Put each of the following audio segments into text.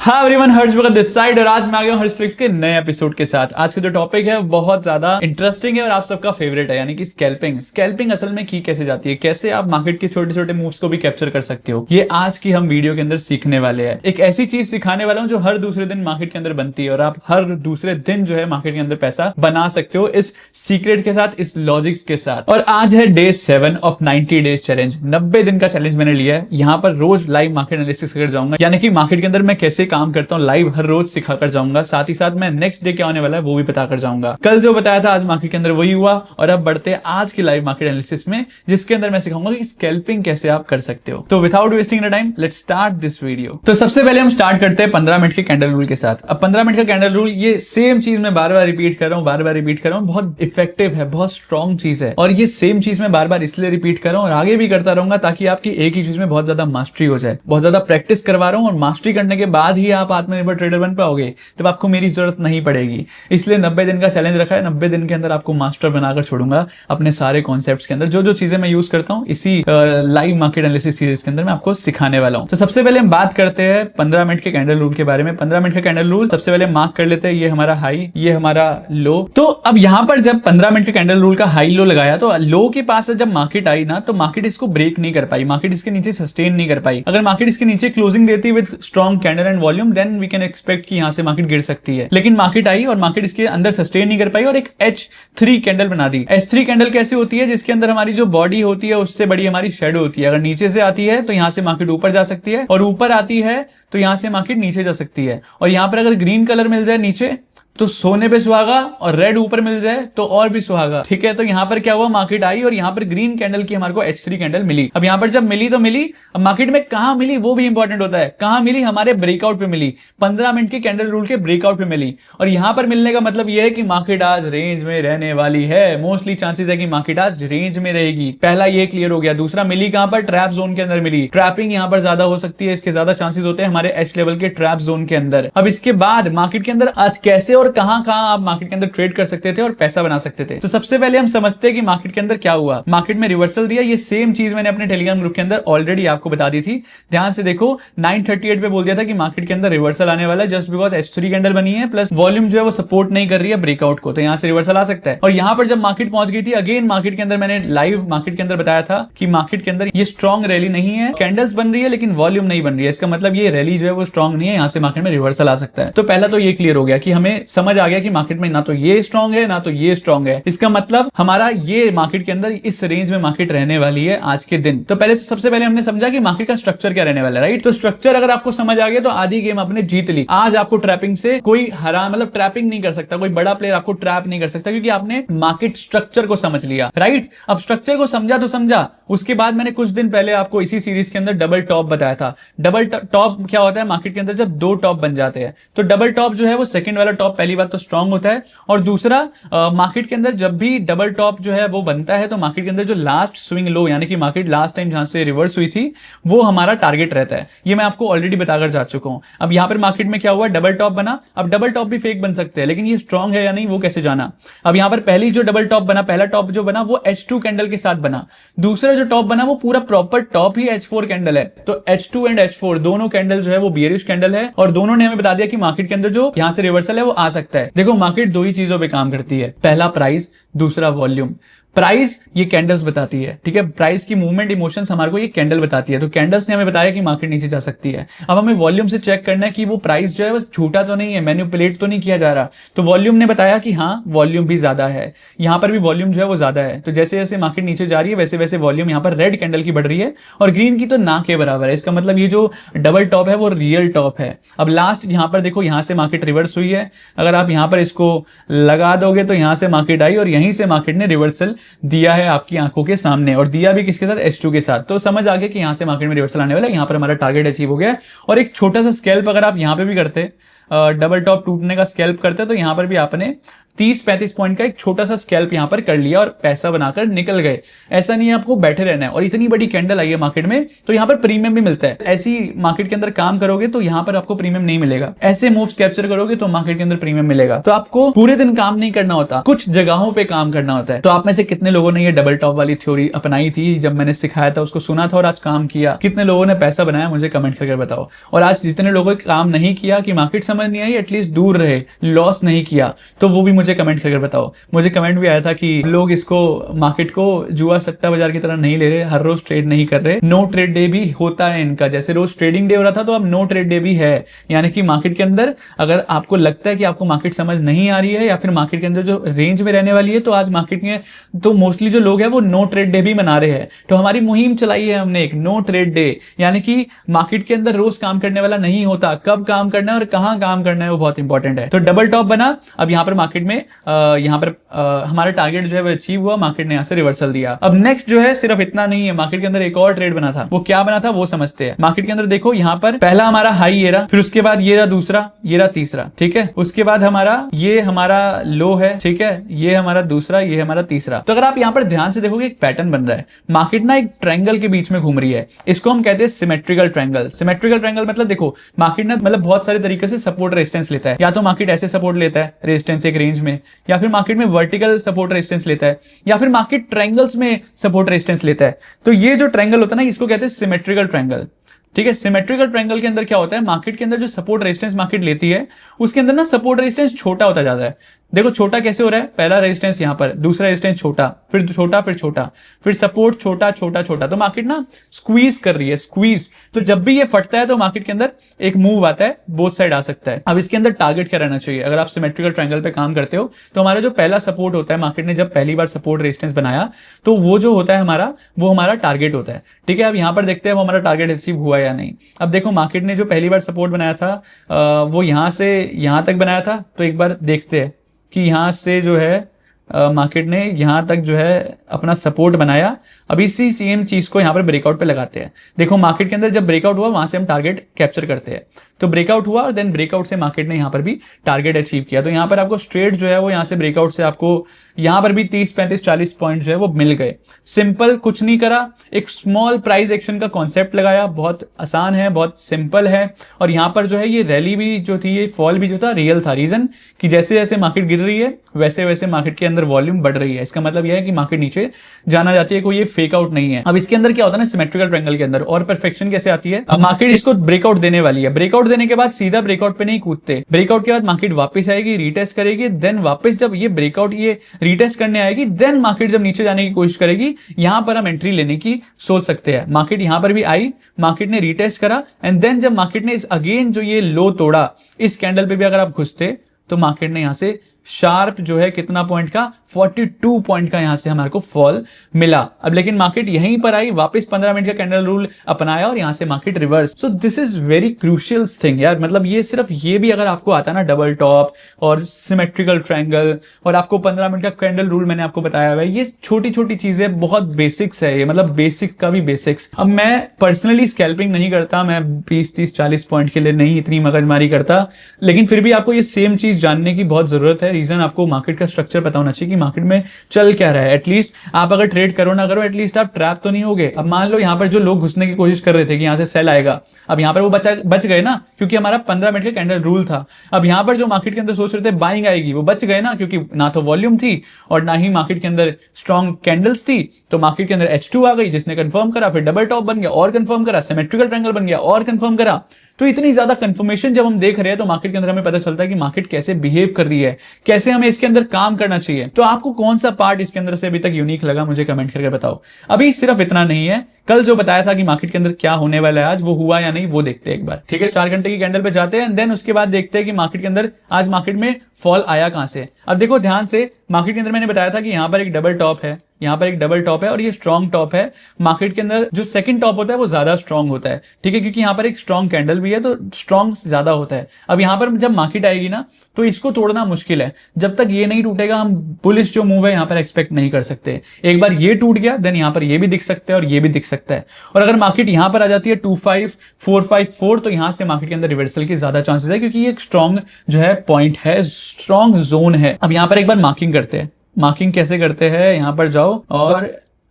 हाँ everyone, Harsh Bhagat this side और आज मैं आ गया हूँ हर्षफ्लिक्स के नए एपिसोड के साथ। आज का जो टॉपिक है बहुत ज्यादा इंटरेस्टिंग है और आप सबका फेवरेट है, यानी कि स्कैल्पिंग। स्कैल्पिंग असल में की कैसे जाती है, कैसे आप मार्केट के छोटे छोटे मूव्स को भी कैप्चर कर सकते हो, ये आज की हम वीडियो के अंदर सीखने वाले हैं। एक ऐसी चीज सिखाने वाला हूँ जो हर दूसरे दिन मार्केट के अंदर बनती है और आप हर दूसरे दिन जो है मार्केट के अंदर पैसा बना सकते हो इस सीक्रेट के साथ, इस लॉजिक्स के साथ। और आज है डे 7 ऑफ 90 डेज चैलेंज। 90 दिन का चैलेंज मैंने लिया है। यहाँ पर रोज लाइव मार्केट एनालिसिस कर जाऊंगा, यानी कि मार्केट के अंदर मैं कैसे काम करता हूँ लाइव हर रोज सिखाकर जाऊंगा। साथ ही साथ मैं नेक्स्ट डे क्या होने वाला है वो भी बताकर जाऊंगा। कल जो बताया था आज मार्केट के अंदर वही हुआ। और अब बढ़ते हैं आज की लाइव मार्केट एनालिसिस में, जिसके अंदर मैं सिखाऊंगा कि स्कैल्पिंग कैसे आप कर सकते हो। तो without wasting time let's start this video. तो सबसे पहले हम स्टार्ट करते हैं 15 मिनट के कैंडल रूल के साथ। अब 15 मिनट का कैंडल रूल, ये सेम चीज मैं बार बार रिपीट कर रहा हूँ, बहुत इफेक्टिव है, बहुत स्ट्रॉन्ग चीज है। और ये सेम चीज मैं बार बार इसलिए रिपीट कर रहा हूँ और आगे भी करता रहूंगा ताकि आपकी एक ही चीज में बहुत ज्यादा मास्टरी हो जाए। बहुत ज्यादा प्रैक्टिस करवा रहा हूँ और मास्टरी करने के बाद ही आप आत्मनिर्भर ट्रेडर बन पाओगे, तब आपको मेरी जरूरत नहीं पड़ेगी। इसलिए 90 दिन का चैलेंज रखा है। 90 दिन के अंदर आपको मास्टर बनाकर छोड़ूंगा अपने सारे कॉन्सेप्ट्स के अंदर। जो जो चीजें मैं यूज करता हूं इसी लाइव मार्केट एनालिसिस सीरीज के अंदर मैं आपको सिखाने वाला हूं। तो सबसे पहले हम बात करते हैं 15 मिनट के कैंडल रूल के बारे में। 15 मिनट का कैंडल रूल सबसे पहले मार्क कर लेते हैं। ये हमारा हाई, ये हमारा लो। तो अब यहां पर जब 15 मिनट के कैंडल रूल का हाई लो लगाया तो लो के पास जब मार्केट आई ना, तो मार्केट इसको ब्रेक नहीं कर पाई, मार्केट इसके नीचे सस्टेन नहीं कर पाई। अगर मार्केट इसके नीचे क्लोजिंग देती with strong candle and volume, then we can expect कि यहां से मार्केट गिर सकती है। लेकिन मार्केट आई और मार्केट इसके अंदर सस्टेन नहीं कर पाई और एक H3 कैंडल बना दी। H3 कैंडल कैसी होती है, जिसके अंदर हमारी जो बॉडी होती है उससे बड़ी हमारी शेडो होती है। अगर नीचे से आती है तो यहां से मार्केट ऊपर जा सकती है और ऊपर आती है तो यहां से मार्केट नीचे जा सकती है। और यहां पर अगर ग्रीन कलर मिल जाए नीचे तो सोने पे सुहागा और रेड ऊपर मिल जाए तो और भी सुहागा। ठीक है, तो यहां पर क्या हुआ, मार्केट आई और यहां पर ग्रीन कैंडल की हमारे को H3 कैंडल मिली। अब यहां पर जब मिली तो मिली, अब मार्केट में कहां मिली वो भी इंपॉर्टेंट होता है। कहां मिली, हमारे ब्रेकआउट पे मिली। 15 मिनट के कैंडल रूल के ब्रेकआउट पे मिली। और यहां पर मिलने का मतलब यह है कि मार्केट आज रेंज में रहने वाली है। मोस्टली चांसेस है कि मार्केट आज रेंज में रहेगी। पहला ये क्लियर हो गया। दूसरा, मिली कहां पर, ट्रैप जोन के अंदर मिली। ट्रैपिंग यहां पर ज्यादा हो सकती है, इसके ज्यादा चांसेस होते हैं हमारे H लेवल के ट्रैप जोन के अंदर। अब इसके बाद मार्केट के अंदर आज कैसे और कहां आप मार्केट के अंदर ट्रेड कर सकते थे और पैसा बना सकते थे। तो सबसे पहले हम समझते हैं कि मार्केट के अंदर क्या हुआ। मार्केट में रिवर्सल दिया। ये सेम चीज मैंने अपने टेलीग्राम ग्रुप के अंदर ऑलरेडी आपको बता दी थी। ध्यान से देखो, 938 पे बोल दिया था कि मार्केट के अंदर रिवर्सल आने वाला है, जस्ट बिकॉज H3 कैंडल बनी है प्लस वॉल्यूम जो है वो सपोर्ट नहीं कर रही है ब्रेकआउट को, तो यहां से रिवर्सल आ सकता है। और यहां पर जब मार्केट पहुंच गई थी, अगेन मार्केट के अंदर मैंने लाइव मार्केट के अंदर बताया था कि मार्केट के अंदर ये स्ट्रॉन्ग रैली नहीं है, कैंडल्स बन रही है लेकिन वॉल्यूम नहीं बन रही है। इसका मतलब ये रैली जो है वो स्ट्रॉन्ग नहीं है, यहां से मार्केट में रिवर्सल आ सकता है। तो पहला तो ये क्लियर हो गया कि हमें समझ आ गया कि मार्केट में ना तो ये स्ट्रॉन्ग है ना तो ये स्ट्रॉन्ग है। इसका मतलब हमारा ये मार्केट के अंदर इस रेंज में मार्केट रहने वाली है आज के दिन। तो पहले सबसे पहले हमने समझा कि मार्केट का स्ट्रक्चर क्या रहने वाला है, राइट। तो स्ट्रक्चर अगर आपको समझ आ गया तो आधी गेम आपने जीत ली। आज आपको ट्रैपिंग से कोई हरा, मतलब ट्रैपिंग नहीं कर सकता, कोई बड़ा प्लेयर आपको ट्रैप नहीं कर सकता, क्योंकि आपने मार्केट स्ट्रक्चर को समझ लिया, राइट। अब स्ट्रक्चर को समझा तो समझा, उसके बाद मैंने कुछ दिन पहले आपको इसी सीरीज के अंदर डबल टॉप बताया था। डबल टॉप क्या होता है मार्केट के अंदर, जब दो टॉप बन जाते हैं। तो डबल टॉप जो है वो सेकंड वाला टॉप पहली बात तो स्ट्रॉन्ग होता है, और दूसरा मार्केट के अंदर जब भी डबल टॉप जो है वो बनता है तो मार्केट के अंदर जो लास्ट स्विंग लो, यानी कि मार्केट लास्ट टाइम जहां से रिवर्स हुई थी वो हमारा टारगेट रहता है। ये मैं आपको ऑलरेडी बताकर जा चुका हूं। अब यहां पर मार्केट में क्या हुआ, डबल टॉप बना। अब डबल टॉप भी फेक बन सकते हैं, लेकिन ये स्ट्रॉन्ग है या नहीं वो कैसे जाना। अब यहां पर पहली जो डबल टॉप बना, पहला टॉप जो बना वो H2 कैंडल के साथ बना। दूसरा जो टॉप बना वो पूरा प्रॉपर टॉप ही H4 कैंडल है। तो H2 एंड H4 दोनों कैंडल जो है वो बियरिश कैंडल है, और दोनों ने हमें बता दिया कि मार्केट के अंदर जो यहां से रिवर्सल है वो आ सकता है। देखो, मार्केट दो ही चीजों पे काम करती है, पहला प्राइस, दूसरा वॉल्यूम। प्राइस ये कैंडल्स बताती है, ठीक है। प्राइस की मूवमेंट, इमोशंस हमारे को ये कैंडल बताती है। तो कैंडल्स ने हमें बताया कि मार्केट नीचे जा सकती है। अब हमें वॉल्यूम से चेक करना है कि वो प्राइस जो है वो झूठा तो नहीं है, मैनिपुलेट तो नहीं किया जा रहा। तो वॉल्यूम ने बताया कि हाँ वॉल्यूम भी ज्यादा है, यहां पर भी वॉल्यूम जो है वो ज्यादा है। तो जैसे जैसे मार्केट नीचे जा रही है वैसे वैसे वॉल्यूम यहां पर रेड कैंडल की बढ़ रही है और ग्रीन की तो ना के बराबर है। इसका मतलब ये जो डबल टॉप है वो रियल टॉप है। अब लास्ट यहां पर देखो, यहां से मार्केट रिवर्स हुई है। अगर आप यहां पर इसको लगा दोगे तो यहां से मार्केट आई और यहीं से मार्केट ने रिवर्सल दिया है आपकी आंखों के सामने, और दिया भी किसके साथ, H2 के साथ। तो समझ आ गया कि यहां से मार्केट में रिवर्सल आने वाला है, यहां पर हमारा टारगेट अचीव हो गया। और एक छोटा सा स्कैल्प अगर आप यहां पे भी करते, डबल टॉप टूटने का स्कैल्प करते हैं, तो यहां पर भी आपने 30-35 पॉइंट का एक छोटा सा स्कैल्प यहां पर कर लिया और पैसा बनाकर निकल गए। ऐसा नहीं है आपको बैठे रहना है। और इतनी बड़ी कैंडल आई है मार्केट में, तो यहां पर प्रीमियम भी मिलता है। ऐसी मार्केट के अंदर काम करोगे तो यहां पर आपको प्रीमियम नहीं मिलेगा। ऐसे मूव्स कैप्चर करोगे तो मार्केट के अंदर प्रीमियम मिलेगा। तो आपको पूरे दिन काम नहीं करना होता, कुछ जगहों पे काम करना होता है। तो आप में से कितने लोगों ने ये डबल टॉप वाली थ्योरी अपनाई थी? जब मैंने सिखाया था उसको सुना था और आज काम किया? कितने लोगों ने पैसा बनाया? मुझे कमेंट करके बताओ। और आज जितने लोगों ने काम नहीं किया, कि मार्केट समझ नहीं आई, एटलीस्ट दूर रहे, लॉस नहीं किया, तो वो भी मुझे कमेंट करके बताओ। मुझे कमेंट भी आया था कि लोग इसको मार्केट को जुआ सट्टा बाजार की तरह नहीं ले रहे, हर रोज ट्रेड नहीं कर रहे, नो ट्रेड डे भी होता है इनका। जैसे रोज ट्रेडिंग डे हो रहा था, तो अब नो ट्रेड डे भी है। यानी कि मार्केट के अंदर अगर आपको लगता है कि आपको मार्केट समझ नहीं आ रही है, या फिर मार्केट के अंदर जो रेंज में रहने वाली है, तो आज मार्केट में तो मोस्टली जो लोग हैं वो नो ट्रेड डे भी मना रहे हैं। तो हमारी मुहिम चलाई है हमने एक नो ट्रेड डे, यानी कि मार्केट के अंदर रोज काम करने वाला नहीं होता, कब काम करना है और कहां काम करना है वो बहुत इंपॉर्टेंट है। तो डबल टॉप बना। अब यहां पर मार्केट में यहां पर हमारा टारगेट जो है वो अचीव हुआ, मार्केट ने यहां से रिवर्सल दिया। अब नेक्स्ट जो है सिर्फ इतना नहीं है, मार्केट के अंदर एक और ट्रेड बना था। वो क्या बना था वो समझते हैं। मार्केट के अंदर देखो, यहां पर पहला हमारा हाई ये रहा, फिर उसके बाद ये रहा दूसरा, ये रहा तीसरा, ठीक है। उसके बाद ये हमारा लो है, ठीक है, ये हमारा दूसरा, ये हमारा तीसरा। तो अगर आप यहां पर ध्यान से देखोगे एक पैटर्न बन रहा है। मार्केट ना एक ट्रायंगल के बीच में घूम रही है, इसको हम कहते हैं सिमेट्रिकल ट्रायंगल। सिमेट्रिकल ट्रायंगल मतलब देखो, मार्केट ना मतलब बहुत सारे तरीके से सपोर्ट रेजिस्टेंस लेता है। या तो मार्केट ऐसे सपोर्ट लेता है रेजिस्टेंस एक रेंज में, या फिर मार्केट में वर्टिकल सपोर्ट रेजिस्टेंस लेता है, या फिर मार्केट ट्रायंगल्स में सपोर्ट रेजिस्टेंस लेता है। तो ये जो ट्रायंगल होता है ना, इसको कहते हैं सिमेट्रिकल ट्रायंगल, ठीक है। सिमेट्रिकल ट्रायंगल के अंदर क्या होता है, मार्केट के अंदर जो सपोर्ट रेजिस्टेंस मार्केट लेती है, उसके अंदर ना सपोर्ट रेजिस्टेंस छोटा होता जाता है। देखो छोटा कैसे हो रहा है, पहला रेजिस्टेंस यहां पर, दूसरा रेजिस्टेंस छोटा, फिर छोटा, फिर छोटा, फिर सपोर्ट छोटा छोटा छोटा। तो मार्केट ना स्क्वीज कर रही है, स्क्वीज। तो जब भी ये फटता है तो मार्केट के अंदर एक मूव आता है, बोथ साइड आ सकता है। अब इसके अंदर टारगेट क्या रहना चाहिए? अगर आप सिमेट्रिकल ट्रायंगल पे काम करते हो, तो हमारा जो पहला सपोर्ट होता है, मार्केट ने जब पहली बार सपोर्ट रेजिस्टेंस बनाया, तो वो जो होता है हमारा, वो हमारा टारगेट होता है, ठीक है। अब यहां पर देखते हैं वो हमारा टारगेट अचीव हुआ या नहीं। अब देखो मार्केट ने जो पहली बार सपोर्ट बनाया था, वो यहां से यहां तक बनाया था। तो एक बार देखते हैं कि यहां से जो है मार्केट ने यहां तक जो है अपना सपोर्ट बनाया। अब इसी सेम चीज को यहां पर ब्रेकआउट पे लगाते हैं। देखो मार्केट के अंदर जब ब्रेकआउट हुआ, वहां से हम टारगेट कैप्चर करते हैं। तो ब्रेकआउट हुआ और देन ब्रेकआउट से मार्केट ने यहां पर भी टारगेट अचीव किया। तो यहां पर आपको स्ट्रेट जो है वो यहां से ब्रेकआउट से आपको यहां पर भी 30, 35, 40 पॉइंट जो है वो मिल गए। सिंपल, कुछ नहीं करा, एक स्मॉल प्राइस एक्शन का कॉन्सेप्ट लगाया। बहुत आसान है, बहुत सिंपल है। और यहां पर जो है ये रैली भी जो थी, ये फॉल भी जो था, रियल था। रीजन कि जैसे जैसे मार्केट गिर रही है, वैसे वैसे मार्केट के अंदर वॉल्यूम बढ़ रही है। इसका मतलब यह है कि मार्केट नीचे जाना जाती है, कोई ये फेक आउट नहीं है। अब इसके अंदर क्या होता है ना, सिमेट्रिकल ट्रायंगल के अंदर और परफेक्शन कैसे आती है। अब मार्केट इसको ब्रेकआउट देने वाली है। ब्रेकआउट देने के बाद सीधा ब्रेकआउट पे नहीं कूदते, ब्रेकआउट के बाद मार्केट वापस आएगी, रीटेस्ट करेगी, देन वापस जब ये ब्रेकआउट ये रीटेस्ट करने आएगी, देन मार्केट जब नीचे जाने की कोशिश करेगी, यहां पर हम एंट्री लेने की सोच सकते हैं। मार्केट यहां पर भी आई, मार्केट ने रीटेस्ट करा, एंड देन जब मार्केट ने इस अगेन जो ये लो तोड़ा, इस कैंडल पे भी अगर आप घुसते, तो मार्केट ने यहां से शार्प जो है कितना पॉइंट का, 42 पॉइंट का यहां से हमारे को फॉल मिला। अब लेकिन मार्केट यहीं पर आई, वापस 15 मिनट का कैंडल रूल अपनाया और यहां से market reverse. So this is very crucial thing यार। मतलब ये सिर्फ ये भी अगर आपको आता ना, डबल टॉप और सिमेट्रिकल ट्रायंगल, और आपको 15 मिनट का कैंडल रूल मैंने आपको बताया हुआ है, ये छोटी छोटी चीजें बहुत बेसिक्स है ये, मतलब बेसिक्स का भी बेसिक्स। अब मैं पर्सनली स्कैल्पिंग नहीं करता, मैं 20, 30, 40 पॉइंट के लिए नहीं इतनी मगजमारी करता, लेकिन फिर भी आपको ये सेम चीज जानने की बहुत जरूरत है। रीजन आपको मार्केट का स्ट्रक्चर पता होना चाहिए कि मार्केट में चल क्या रहा है। एटलीस्ट आप अगर ट्रेड करो ना करो, एटलीस्ट आप ट्रैप तो नहीं होगे। अब मान लो यहां पर जो लोग घुसने की कोशिश कर रहे थे कि यहां से सेल आएगा, अब यहां पर वो बच गए ना, क्योंकि हमारा 15 मिनट का कैंडल रूल था। अब यहां पर जो मार्केट के अंदर सोच रहे थे बाइंग आएगी, वो बच गए ना, क्योंकि ना तो वॉल्यूम थी और ना ही मार्केट के अंदर स्ट्रॉन्ग कैंडल्स थी। तो मार्केट के अंदर H2 आ गई, जिसने कंफर्म करा, फिर डबल टॉप बन गया और कंफर्म करा, सिमेट्रिकल ट्रायंगल बन गया और कंफर्म करा। तो इतनी ज्यादा कंफर्मेशन जब हम देख रहे हैं, तो मार्केट के अंदर हमें पता चलता है कि मार्केट कैसे बिहेव कर रही है, कैसे हमें इसके अंदर काम करना चाहिए। तो आपको कौन सा पार्ट इसके अंदर से अभी तक यूनिक लगा, मुझे कमेंट करके बताओ। अभी सिर्फ इतना नहीं है, कल जो बताया था कि मार्केट के अंदर क्या होने वाला है आज, वो हुआ या नहीं वो देखते हैं एक बार, ठीक है। 4 घंटे की कैंडल पे जाते हैं, देन उसके बाद देखते हैं कि मार्केट के अंदर आज मार्केट में फॉल आया कहां से। अब देखो ध्यान से, मार्केट के अंदर मैंने बताया था कि यहाँ पर एक डबल टॉप है, यहाँ पर एक डबल टॉप है और ये स्ट्रॉन्ग टॉप है। मार्केट के अंदर जो सेकंड टॉप होता है वो ज्यादा स्ट्रॉन्ग होता है, ठीक है, क्योंकि यहाँ पर एक स्ट्रॉन्ग कैंडल भी है तो स्ट्रॉन्ग ज्यादा होता है। अब यहाँ पर जब मार्केट आएगी ना तो इसको तोड़ना मुश्किल है, जब तक ये नहीं टूटेगा हम बुलिश जो मूव है यहाँ पर एक्सपेक्ट नहीं कर सकते। एक बार ये टूट गया देन यहाँ पर ये भी दिख सकता है और ये भी दिख सकता है। और अगर मार्केट यहाँ पर आ जाती है 25454 तो यहाँ से मार्केट के अंदर रिवर्सल के ज्यादा चांसेस है, क्योंकि ये एक स्ट्रॉन्ग जो है पॉइंट है, स्ट्रॉन्ग जोन है। अब यहाँ पर एक बार मार्किंग करते हैं। मार्किंग कैसे करते हैं, यहां पर जाओ और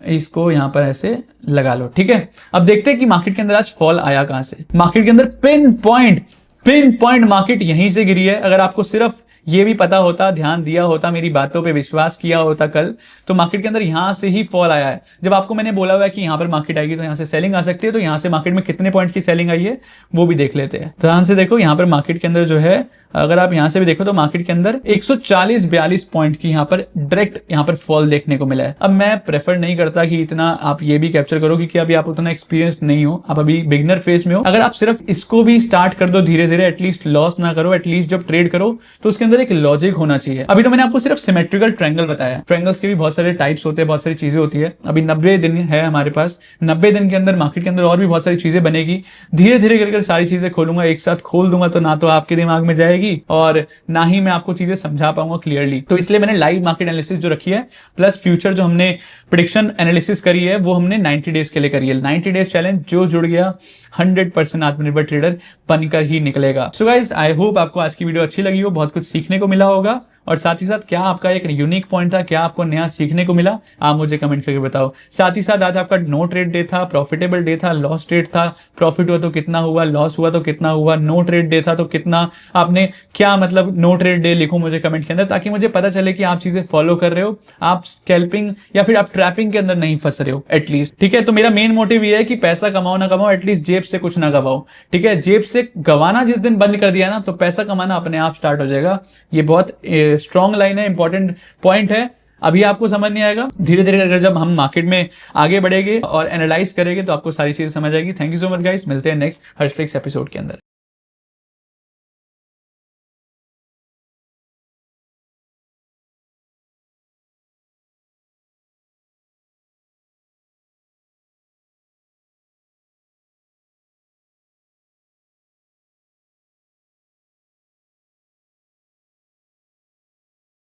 इसको यहां पर ऐसे लगा लो, ठीक है। अब देखते हैं कि मार्केट के अंदर आज फॉल आया कहां से। मार्केट के अंदर पिन पॉइंट मार्केट यहीं से गिरी है। अगर आपको सिर्फ ये भी पता होता, ध्यान दिया होता, मेरी बातों पे विश्वास किया होता कल, तो मार्केट के अंदर यहां से ही फॉल आया है। जब आपको मैंने बोला हुआ है कि यहां पर मार्केट आएगी तो यहां से सेलिंग आ सकती है, तो यहां से मार्केट में कितने पॉइंट की सेलिंग आई है वो भी देख लेते हैं। तो ध्यान से देखो, यहां पर मार्केट के अंदर जो है, अगर आप यहां से भी देखो तो मार्केट के अंदर 140-42 पॉइंट की यहां पर डायरेक्ट यहां पर फॉल देखने को मिला है। अब मैं प्रेफर नहीं करता कि इतना आप ये भी कैप्चर करो, क्योंकि अभी आप उतना एक्सपीरियंस नहीं हो, आप अभी बिगिनर फेज में हो। अगर आप सिर्फ इसको भी स्टार्ट कर दो धीरे धीरे, एटलीस्ट लॉस ना करो, एटलीस्ट जब ट्रेड करो तो उसके अंदर एक लॉजिक होना चाहिए। अभी तो मैंने आपको सिर्फ सिमेट्रिकल ट्रायंगल बताया, ट्रायंगल्स के भी बहुत सारे टाइप्स होते हैं, बहुत सारी चीजें होती है। अभी 90 दिन है हमारे पास, 90 दिन के अंदर मार्केट के अंदर और भी बहुत सारी चीजें बनेगी। धीरे धीरे करके सारी चीजें खोलूंगा, एक साथ खोल दूंगा तो ना तो आपके दिमाग में जाएगी और ना ही मैं आपको चीजें समझा पाऊंगा क्लियरली। तो इसलिए मैंने लाइव मार्केट एनालिसिस जो रखी है प्लस फ्यूचर जो हमने प्रेडिक्शन एनालिसिस करी है वो हमने 90 डेज के लिए करी है। 90 डेज चैलेंज जो जुड़ गया 100% आत्मनिर्भर ट्रेडर बनकर ही निकलेगा। सो गाइस, आई होप आपको आज की वीडियो अच्छी लगी हो, बहुत कुछ सीखने को मिला होगा। और साथ ही साथ क्या आपका एक यूनिक पॉइंट था, क्या आपको नया सीखने को मिला, आप मुझे कमेंट करके बताओ। साथ ही साथ आज आपका नो ट्रेड डे था, प्रॉफिटेबल डे था, लॉस ट्रेड था, प्रॉफिट हुआ तो कितना हुआ, लॉस हुआ तो कितना हुआ, नो ट्रेड डे था तो कितना आपने, क्या मतलब नो ट्रेड डे लिखो मुझे कमेंट के अंदर, ताकि मुझे पता चले कि आप चीजें फॉलो कर रहे हो, आप स्कैल्पिंग या फिर आप ट्रैपिंग के अंदर नहीं फंस रहे हो एटलीस्ट, ठीक है। तो मेरा मेन मोटिव ये है कि पैसा कमाओ ना कमाओ, एटलीस्ट जेब से कुछ ना गवाओ, ठीक है। जेब से गवाना जिस दिन बंद कर दिया ना तो पैसा कमाना अपने आप स्टार्ट हो जाएगा। ये बहुत स्ट्रॉन्ग लाइन है, इंपॉर्टेंट पॉइंट है। अभी आपको समझ नहीं आएगा, धीरे धीरे अगर जब हम मार्केट में आगे बढ़ेंगे और एनालाइज करेंगे तो आपको सारी चीजें समझ आएगी। Thank you so much guys, मिलते हैं नेक्स्ट हर्ष फ्लिक्स एपिसोड के अंदर।